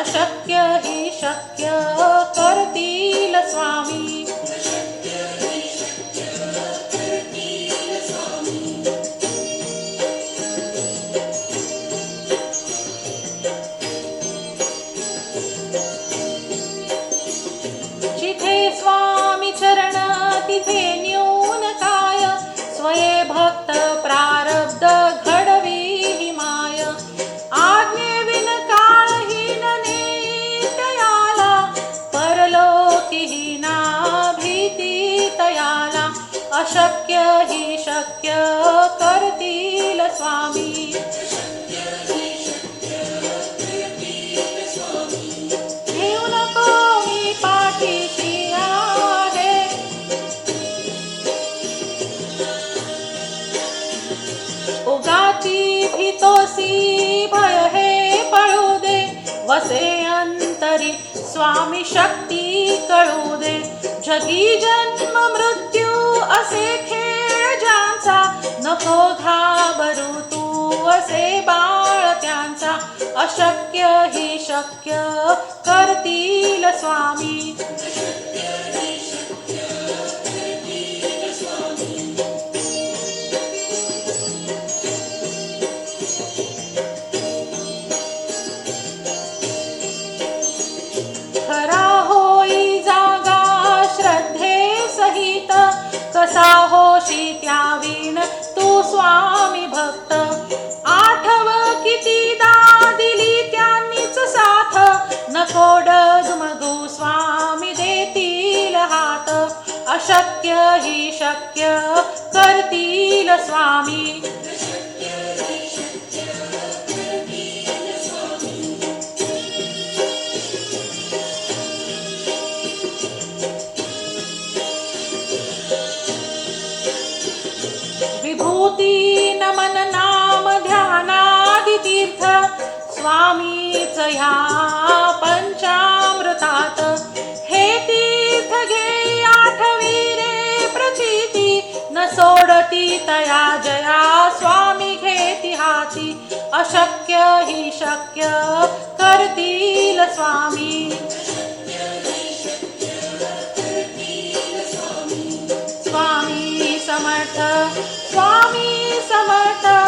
अशक्य ही शक्य करतील स्वामी. जिथे स्वामी चरण तिथे न्यून काय, स्वये भक्त प्रारब्ध घडवी ही माय. आज्ञेविन काळहीन नित्याला, परलोकीहीना भीती तयाला. अशक्य ही शक्य करतील स्वामी. घेऊ नको मी पाठीशी आहे, उगाची भीतोसी भय हे पळू दे. वसे अंतरी स्वामी शक्ती कळू दे. जगी जन्म मृत्यू असे खेळ ज्यांचा, नको घाबरू तू असे बाळ त्यांचा. अशक्य ही शक्य करतील स्वामी. खरा होई जागा श्रद्धे सहित, कसा होशी त्याविण तू स्वामी भक्त. आठव कितीदा दिली त्यांनीच साथ, नको डगमगू स्वामी देतील हात. अशक्य ही शक्य करतील स्वामी. विभूती नमन नाम ध्यानादि तीर्थ, स्वामीच ह्या पंचामृतात. हे तीर्थ घे आठवी रे प्रचिती, न सोडती तया जया स्वामी घेती हाती. अशक्य ही शक्य करतील स्वामी. स्वामी समर्थ, स्वामी समर्थ.